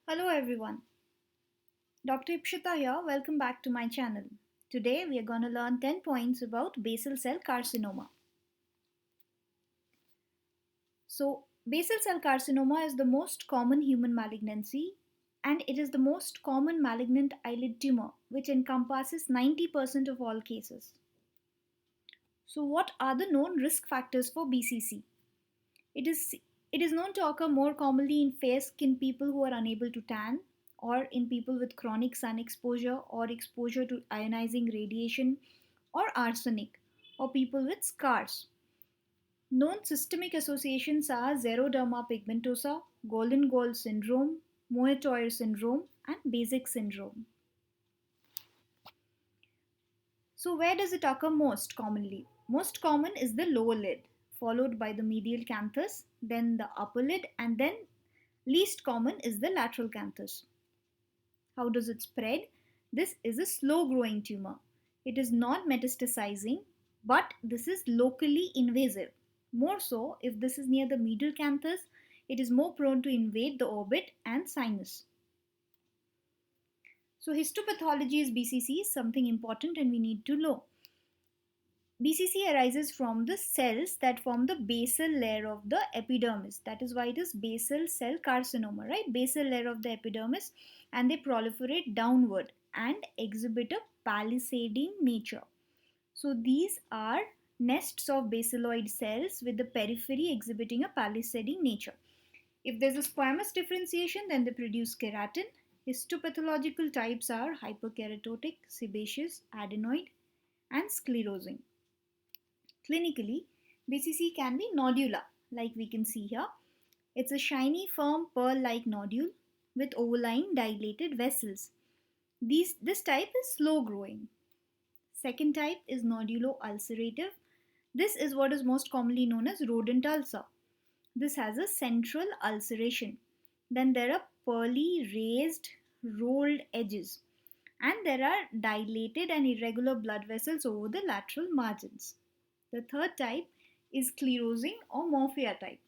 Hello everyone, Dr. Ipshita here. Welcome back to my channel. Today we are going to learn 10 points about basal cell carcinoma. So, basal cell carcinoma is the most common human malignancy and it is the most common malignant eyelid tumor which encompasses 90% of all cases. So, what are the known risk factors for BCC? It is it is known to occur more commonly in fair skinned people who are unable to tan, or in people with chronic sun exposure or exposure to ionizing radiation or arsenic, or people with scars. Known systemic associations are xeroderma pigmentosa, golden goal syndrome, Moetuer syndrome, and Basic syndrome. So, where does it occur most commonly? Most common is the lower lid, followed by the medial canthus, then the upper lid, and then least common is the lateral canthus. How does it spread? This is a slow growing tumor. It is not metastasizing, but this is locally invasive. More so, if this is near the medial canthus, it is more prone to invade the orbit and sinus. So, histopathology is BCC is something important and we need to know. BCC arises from the cells that form the basal layer of the epidermis. That is why it is basal cell carcinoma, right? Basal layer of the epidermis, and they proliferate downward and exhibit a palisading nature. So these are nests of basaloid cells with the periphery exhibiting a palisading nature. If there's a squamous differentiation, then they produce keratin. Histopathological types are hyperkeratotic, sebaceous, adenoid, and sclerosing. Clinically, BCC can be nodular, like we can see here. It's a shiny, firm, pearl-like nodule with overlying dilated vessels. This type is slow growing. Second type is nodulo-ulcerative. This is what is most commonly known as rodent ulcer. This has a central ulceration. Then there are pearly, raised, rolled edges. And there are dilated and irregular blood vessels over the lateral margins. The third type is sclerosing or morphea type.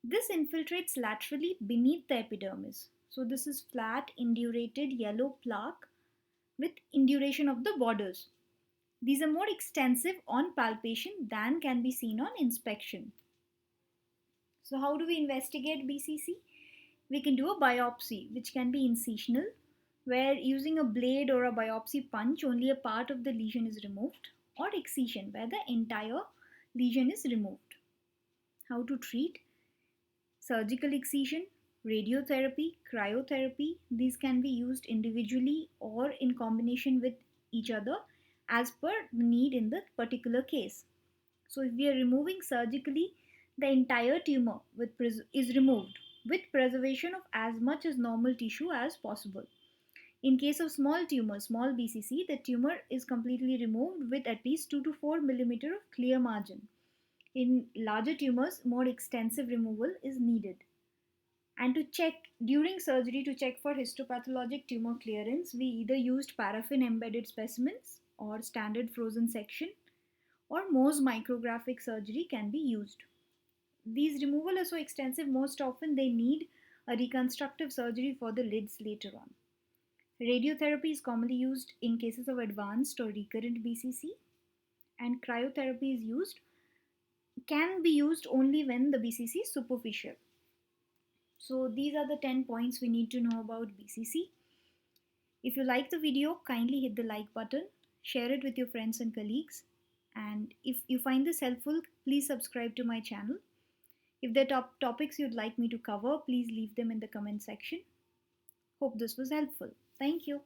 This infiltrates laterally beneath the epidermis. So this is flat, indurated yellow plaque with induration of the borders. These are more extensive on palpation than can be seen on inspection. So how do we investigate BCC? We can do a biopsy, which can be incisional, where using a blade or a biopsy punch only a part of the lesion is removed, or excision, where the entire lesion is removed. How to treat? Surgical excision, radiotherapy, cryotherapy, these can be used individually or in combination with each other as per the need in the particular case. So if we are removing surgically, the entire tumor is removed with preservation of as much as normal tissue as possible. In case of small tumor, small BCC, the tumor is completely removed with at least 2 to 4 millimeter of clear margin. In larger tumors, more extensive removal is needed. And to check during surgery to check for histopathologic tumor clearance, we either used paraffin embedded specimens or standard frozen section, or Mohs micrographic surgery can be used. These removal are so extensive, most often they need a reconstructive surgery for the lids later on. Radiotherapy is commonly used in cases of advanced or recurrent BCC, and cryotherapy can be used only when the BCC is superficial. So these are the 10 points we need to know about BCC. If you like the video, kindly hit the like button, share it with your friends and colleagues, and if you find this helpful, please subscribe to my channel. If there are topics you'd like me to cover, please leave them in the comment section. Hope this was helpful. Thank you.